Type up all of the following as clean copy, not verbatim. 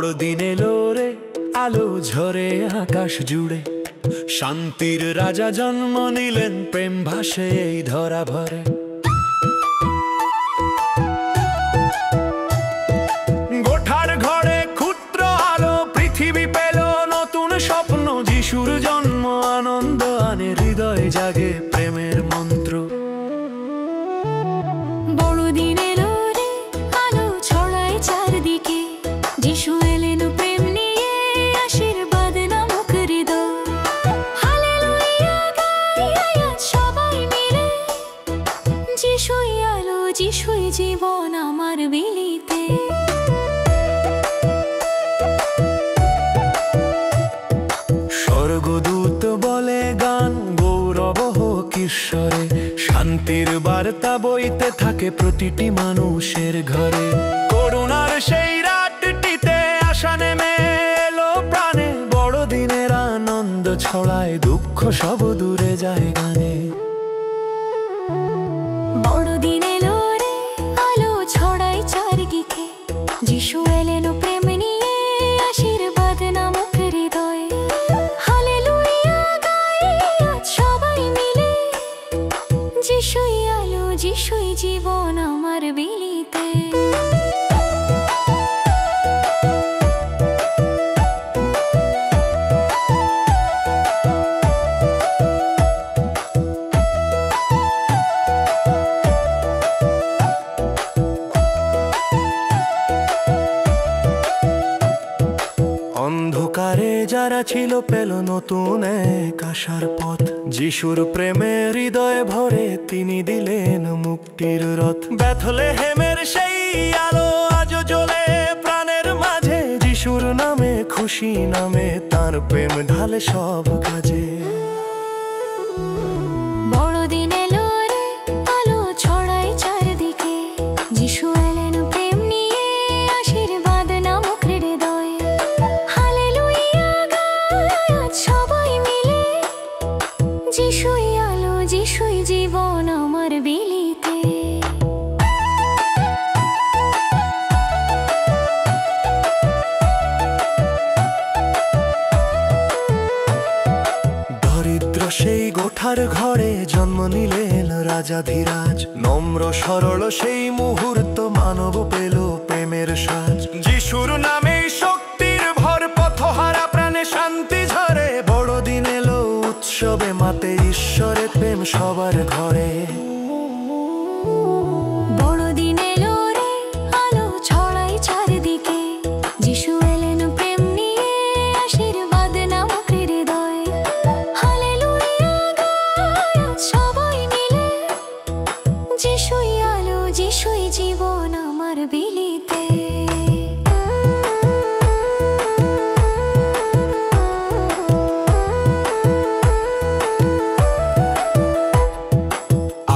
বড়দিন এলো রে, আলো ঝরে আকাশ জুড়ে, শান্তির রাজা জন্ম নিলেন, প্রেম ভাসে এই ধরা ভরে। গোঠার ঘরে ক্ষুদ্র আলো, পৃথিবী পেল নতুন স্বপ্ন, যিশুর জন্ম আনন্দ আনে, হৃদয় জাগে প্রেমের মন্ত্র। বড়দিন এলো রে, আলো ছড়ায় চারদিকে, যিশু এলেন প্রেম নিয়ে, আশীর্বাদ নামক হৃদয়। হালেলুয়া গাই আজ সবাই মিলে, যিশুই আলো, যিশুই জীবন আমার বিলিতে। স্বর্গদূত বলে গান, গৌরব হোক ঈশ্বরে, শান্তির বার্তা বইতে থাকে প্রতিটি মানুষের ঘরে। করুণার সেই রাতটিতে আশা নেমে এলো প্রাণে, বড়দিনের আনন্দ ছড়ায়, দুঃখ সব দূরে যায় গানে। বড়দিন এলো রে, আলো ছড়ায় চারদিকে, যিশু এলেন প্রেম নিয়ে, আশীর্বাদ নামক হৃদয়। হালেলুয়া গাই আজ সবাই মিলে, যিশুই আলো, যিশুই জীবন আমার বিলিতে। অন্ধকারে যারা ছিল পেল নতুন এক আশার পথ, যিশুর প্রেমে হৃদয়ে ভরে তিনি দিলেন মুক্তির রথ। বেথলেহেমের সেই আলো আজও জ্বলে প্রাণের মাঝে, যিশুর নামে খুশি নামে, তার প্রেম ঢালে সব কাজে। বড়দিন এলো রে, আলো ছড়ায় চারদিকে, যিশু এলেন প্রেম নিয়ে, আশীর্বাদ নামক হৃদয়। হালেলুয়া গাই আজ সবাই মিলে, যিশুই আলো, যিশুই জীবন আমার বিলিতে। দরিদ্র সেই গোঠার ঘরে জন্ম নিলেন রাজাধিরাজ, নম্র সরল সেই মুহূর্ত মানব পেল প্রেমের সাজ। যিশুর নামে শক্তির ভর, পথহারা প্রাণে শান্তি ঝরে, বড়দিন এলো উৎসবে মাতে, ঈশ্বরের প্রেম সবার ঘরে। বড়দিন এলো রে, আলো ছড়ায় চারদিকে, যিশু এলেন প্রেম নিয়ে, আশীর্বাদ নামক হৃদয়। হালেলুয়া গাই আজ সবাই মিলে, যিশুই আলো, যিশুই জীবন আমার বিলিতে।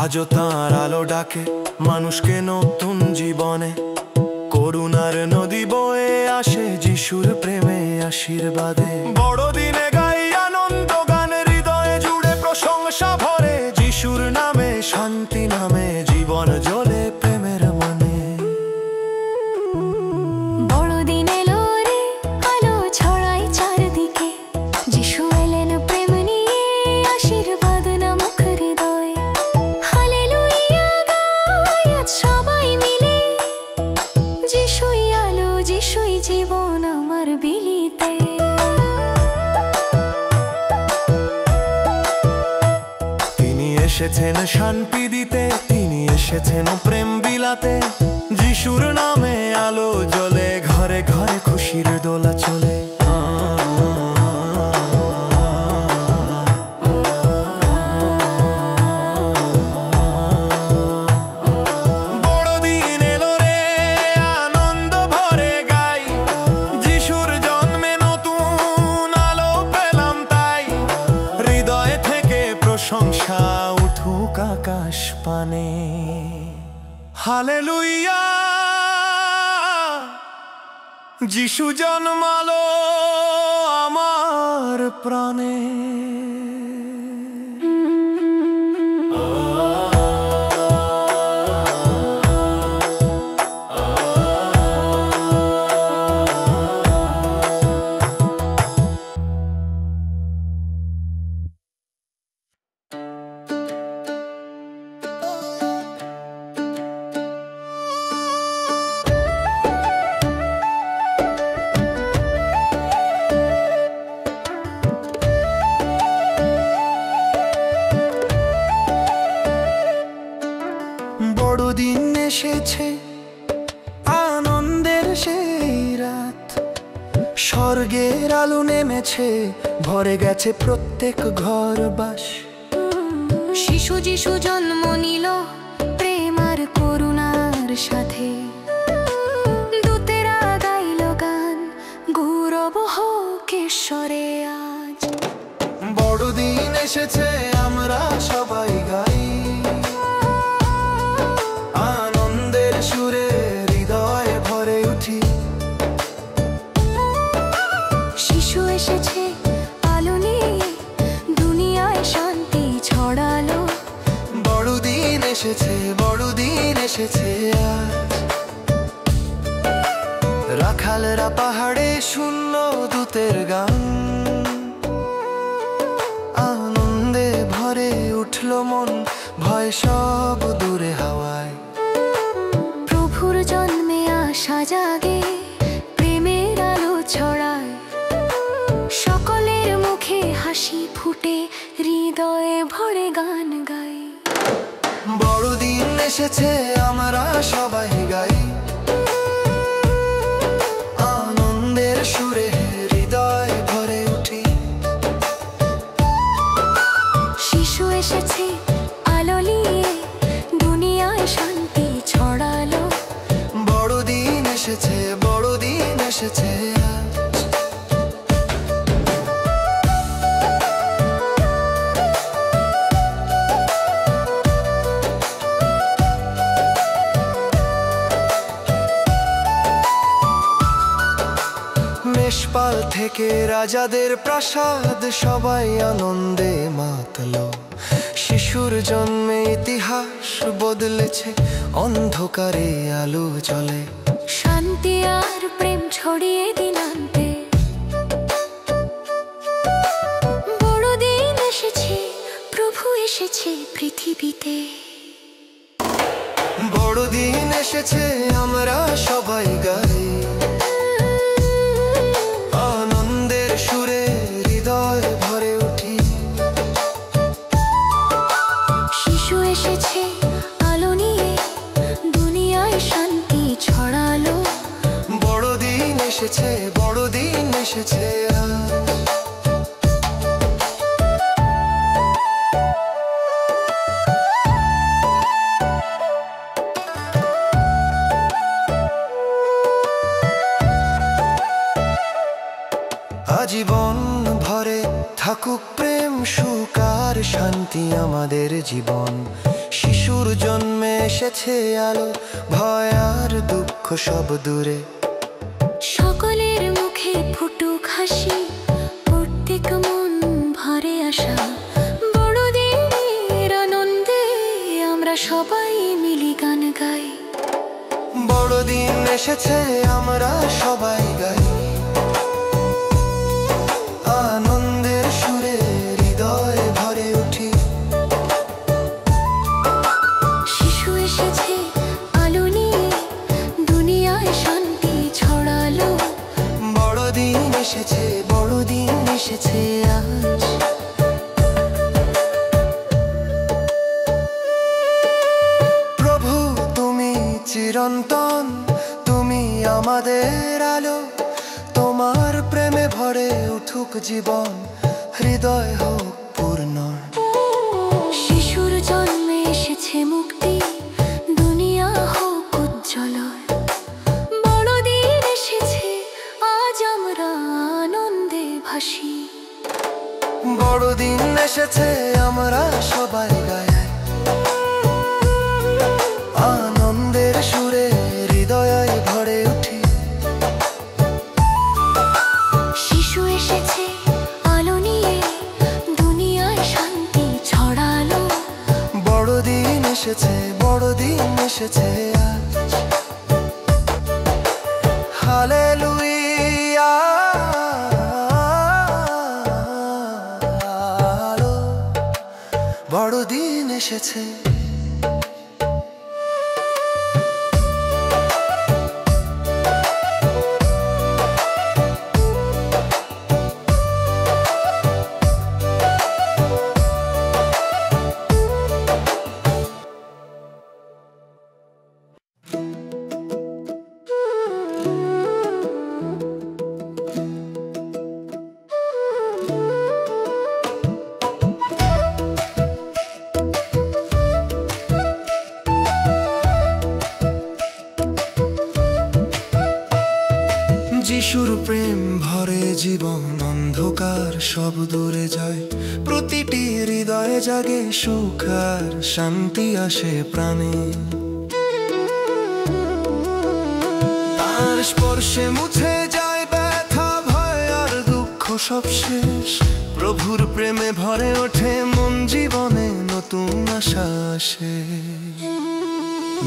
আজও তাঁর আলো ডাকে মানুষকে নতুন জীবনে, করুণার নদী বয়ে আসে যিশুর প্রেমে আশীর্বাদে। বড়দিনে গাই আনন্দ গান, হৃদয়ে জুড়ে প্রশংসা ভরে, যিশুর নামে শান্তি নামে, জীবন জ্বলে প্রেমের মনে। বড়দিন এলো রে, আলো ছড়ায় চারদিকে, যিশু এলেন প্রেম নিয়ে, আশীর্বাদ নামক হৃদয়। হালেলুয়া গাই আজ সবাই মিলে, যিশুই আলো, যিশুই জীবন আমার বিলিতে। তিনি এসেছেন শান্তি দিতে, তিনি এসেছেন প্রেম বিলাতে, যিশুর নামে আলো জ্বলে, ঘরে ঘরে খুশির দোলা চলে। বড়দিন এলো রে, আনন্দ ভরে গাই, যিশুর জন্মে নতুন আলো পেলাম তাই, হৃদয় থেকে প্রশংসা উঠুক আকাশ পানে। হালেলুয়া, যিশু জন্মালো আমার প্রাণে। এসেছে আনন্দের সেই রাত, স্বর্গের আলো নেমেছে, ভরে গেছে প্রত্যেক ঘর বাস। শিশু যিশু জন্ম নিল প্রেম আর করুণার সাথে, দূতেরা গাইল গান, গৌরব হোক ঈশ্বরে আজ। বড়দিন এসেছে আমরা সবাই গাই, আনন্দের সুরে হৃদয়ে ভরে উঠি। শিশু এসেছে আলো নিয়ে, দুনিয়ায় শান্তি ছড়ালো। বড়দিন এসেছে, বড়দিন এসেছে আজ। রাখালরা পাহাড়ে শুনল দূতের গান, আনন্দে ভরে উঠল মন, ভয় সব দূরে হাওয়ায়। প্রভুর জন্মে আশা জাগে, প্রেমের আলো ছড়ায়, সকলের মুখে হাসি ফুটে, হৃদয়ে ভরে গান গাই। বড়দিন এসেছে আমরা সবাই গাই, আনন্দের সুরে হৃদয় ভরে উঠি। শিশু এসেছে আলো নিয়ে, দুনিয়ায় শান্তি ছড়ালো। বড়দিন এসেছে, বড়দিন এসেছে আজ। মেষপাল থেকে রাজাদের প্রাসাদ, সবাই আনন্দে মাতল। শিশুর জন্মে ইতিহাস বদলেছে, অন্ধকারে আলো জ্বলে। শান্তি আর প্রেম ছড়িয়ে দিনান্তে, বড়দিন এসেছে, প্রভু এসেছে পৃথিবীতে। বড়দিন এসেছে আমরা সবাই গাই, আনন্দের সুরে হৃদয় ভরে উঠি। শিশু এসেছে আলো নিয়ে, দুনিয়ায় শান্তি ছড়ালো। বড়দিন এসেছে, বড়দিন এসেছে আজ। আজীবন ভরে থাকুক প্রেম, সুখ আর শান্তি আমাদের জীবন। শিশুর জন্মে এসেছে আলো, ভয় আর দুঃখ সব দূরে। সকলের মুখে ফুটুক হাসি, প্রত্যেক মন ভরে আসা। বড়দিনের আনন্দে আমরা সবাই মিলি গান গাই। বড়দিন এসেছে আমরা সবাই গাই, আনন্দের সুরে হৃদয় ভরে উঠি। শিশু এসেছে আলো নিয়ে, দুনিয়ায় শান্তি ছড়ালো। বড়দিন এসেছে, বড়দিন এসেছে আজ। প্রভু তুমি চিরন্তন, তুমি আমাদের আলো। তোমার প্রেমে ভরে উঠুক জীবন, হৃদয় হোক পূর্ণ। শিশুর জন্মে এসেছে মুক্তি, দুনিয়া হোক উজ্জ্বল। বড়দিন এসেছে আজ আমরা আনন্দে ভাসি। বড়দিন এসেছে আমরা সবাই গাই, আনন্দের সুরে হৃদয়ে ভরে উঠি। শিশু এসেছে আলো নিয়ে, দুনিয়ায় শান্তি ছড়ালো। বড়দিন এসেছে, বড়দিন এসেছে আজ। হালেলুয়া, বড়দিন এসেছে। যিশুর প্রেম ভরে জীবন, অন্ধকার সব দূরে যায়। প্রতিটি হৃদয়ে জাগে সুখ আর শান্তি আসে প্রাণে। তার স্পর্শে মুছে যায় ব্যথা, ভয় আর দুঃখ সব শেষ। প্রভুর প্রেমে ভরে ওঠে মন, জীবনে নতুন আশা আসে।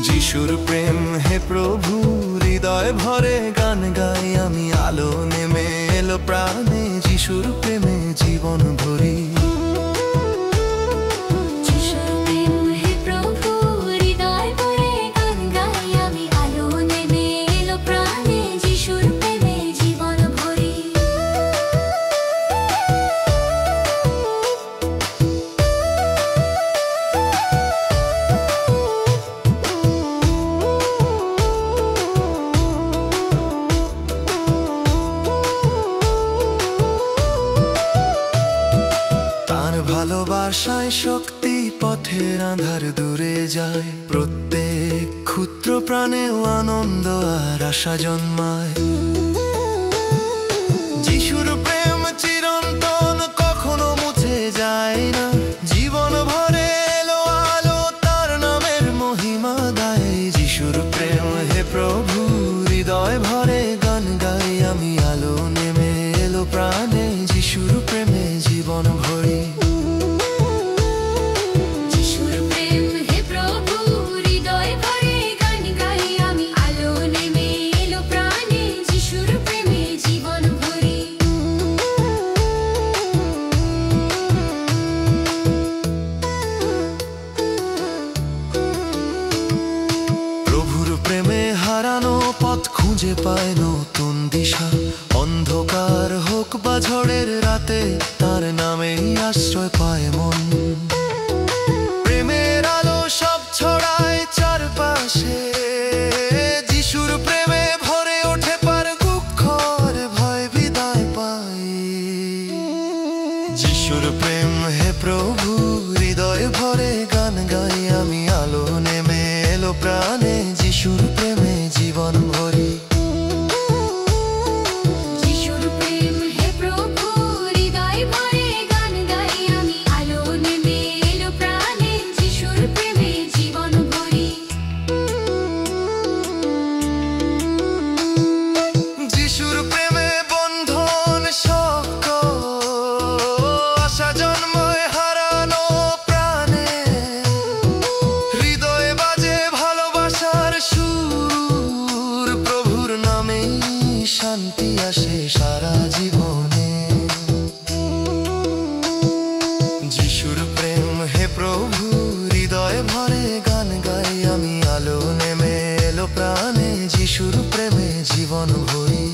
যিশুর প্রেম হে প্রভু, হৃদয় ভরে গান গাই আমি। আলো নেমে এলো প্রাণে, যিশুর প্রেমে জীবন ভরি। যিশুর প্রেম হে প্রভু, হৃদয় ভরে গান গাই আমি। আলো নেমে এলো প্রাণে, যিশুর প্রেমে জীবন ভরি। ভালোবাসায় শক্তি, পথের আঁধার দূরে যায়। প্রত্যেক ক্ষুদ্র প্রাণেও আনন্দ আর আশা জন্মায়। যিশুর প্রেম চিরন্তন, কখনো মুছে যায় না। জীবন ভরে এলো আলো, তার নামের মহিমা গায়। যিশুর প্রেম হে প্রভু, হৃদয় ভরে গান গাই আমি। আলো নেমে এলো প্রাণে, যিশুর প্রেমে জীবন ভরি। খুঁজে পায় নতুন দিশা, অন্ধকার হোক বা ঝড়ের রাতে, তার নামেই আশ্রয় পায় মন। প্রেমের আলো সব ছড়ায় চারপাশে, যিশুর প্রেমে ভরে ওঠে পার দুঃখ আর ভয় বিদায় পায়। যিশুর প্রেম হে প্রভু, হৃদয় ভরে গান গাই আমি। আলো নেমে এলো প্রাণে, যিশুর প্রেমে জীবন ভরি। শান্তি আসে সারা জীবনে। যিশুর প্রেম হে প্রভু, হৃদয় ভরে গান গাই আমি। আলো নেমে এলো প্রাণে, যিশুর প্রেমে জীবন ভরি।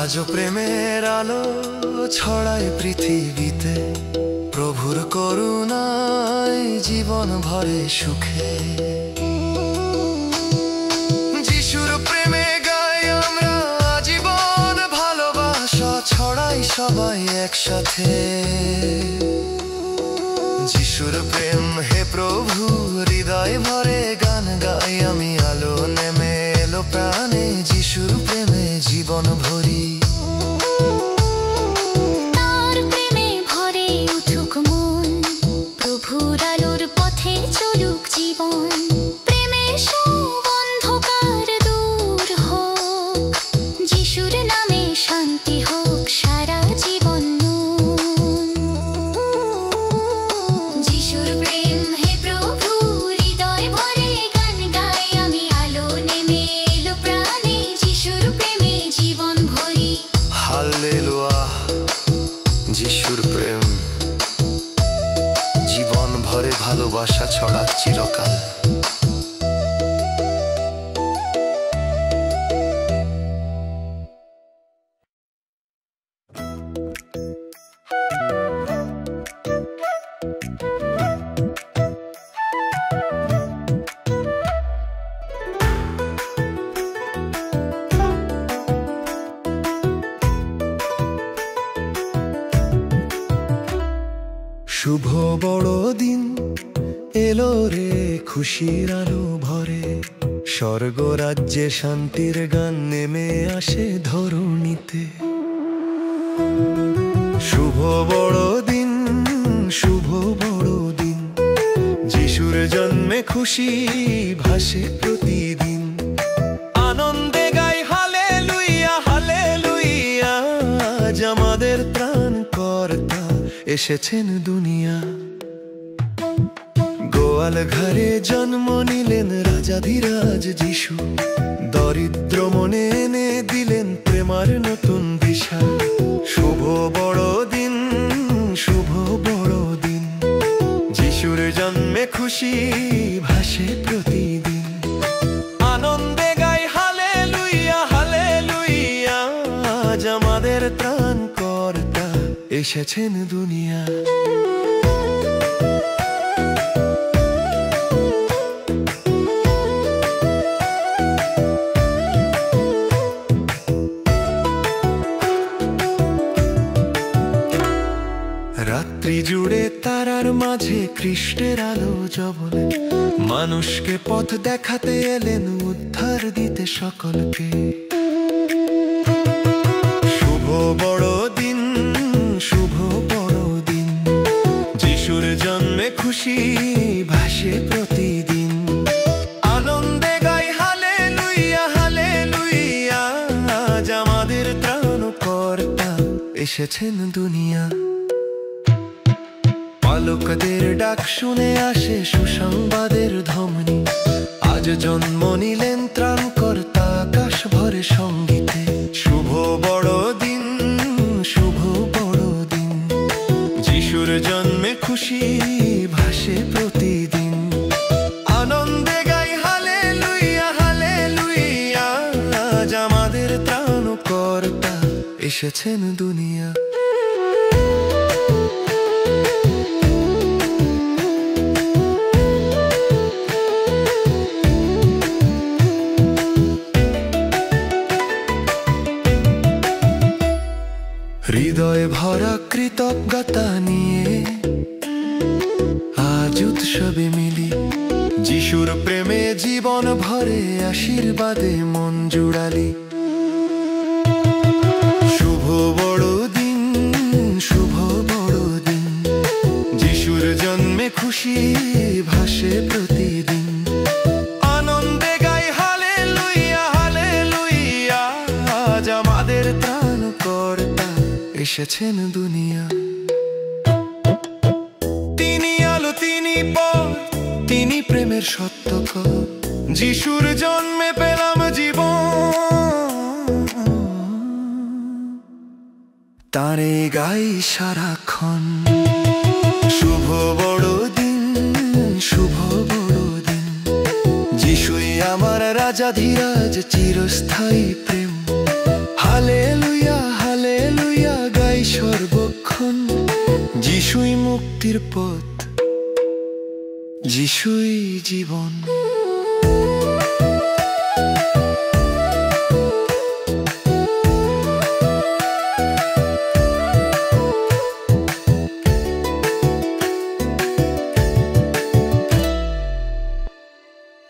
আজও প্রেমের আলো ছড়ায় পৃথিবীতে। প্রভুর করুণায় জীবন ভরে সুখে। যিশুর প্রেমে গাই আমরা জীবন, ভালোবাসা ছড়াই সবাই একসাথে। যিশুর প্রেম হে প্রভু, হৃদয় ভরে গান গাই আমি। আলো নেমে এলো প্রাণে, যিশুর প্রেমে জীবন ভরি। যিশুর প্রেম জীবন ভরে ভালোবাসা ছড়া চিরকাল। শুভ বড়দিন এলো রে, খুশির আলো ভরে, স্বর্গ রাজ্যে শান্তির গান নেমে আসে ধরণীতে। শুভ বড়দিন, শুভ বড়দিন, যিশুর জন্মে খুশি ভাসে প্রতিদিন। আনন্দে গাই হালেলুইয়া হালেলুইয়া, আজ আমাদের ত্রাণকর্তা এসেছেন দুনিয়া। গোয়াল ঘরে জন্ম নিলেন রাজাধিরাজ যিশু, দরিদ্র মনে এনে দিলেন প্রেমার নতুন দিশা। শুভ বড়দিন, শুভ বড়দিন, যিশুর জন্মে খুশি ভাসে প্রতিদিন। আনন্দে গাই হালেলুইয়া হালেলুইয়া, আজ আমাদের ত্রাণকর্তা এসেছেন দুনিয়া। রাত্রি জুড়ে তারার মাঝে কৃষ্ণের আলো জ্বলে, মানুষকে পথ দেখাতে এলেন, উদ্ধার দিতে সকলকে। শুভ বড়দিন, শুভ বড়দিন, যিশুর জন্মে খুশি ভাসে প্রতিদিন। আনন্দে গাই হালেলুইয়া হালেলুইয়া, আজ আমাদের ত্রাণকর্তা এসেছেন দুনিয়া। বালকদের ডাক শুনে আসে সুসংবাদের ধ্বনি, আজ জন্ম নিলেন ত্রাণকর্তা আকাশ ভরে সঙ্গীতে। শুভ বড়দিন, শুভ বড়দিন, যিশুর জন্মে খুশি ভাসে প্রতিদিন। আনন্দে গাই হালেলুইয়া হালেলুইয়া, আজ আমাদের ত্রাণকর্তা এসেছেন দুনিয়া। হৃদয় ভরা কৃতজ্ঞতা নিয়ে আজ উৎসবে মিলি, যিশুর প্রেমে জীবন ভরে, আশীর্বাদে মন জুড়ালি। শুভ বড়দিন, শুভ বড়দিন, যিশুর জন্মে খুশি ভাসে প্রতিদিন। আনন্দে গাই হালেলুইয়া হালেলুইয়া, আজ আমাদের ত্রাণকর্তা এসেছেন দুনিয়া। তিনি আলো, তিনি পথ, তিনি প্রেমের সত্য কথা, যিশুর জন্মে পেলাম জীবন। তারে গাই সারাক্ষণ। শুভ বড়দিন, শুভ বড়দিন, যিশুই আমার রাজাধিরাজ, চিরস্থায়ী প্রেম। হালেলুইয়া হালেলুইয়া, গাই সর্বক্ষণ, যিশুই মুক্তির পথ, যিশুই জীবন।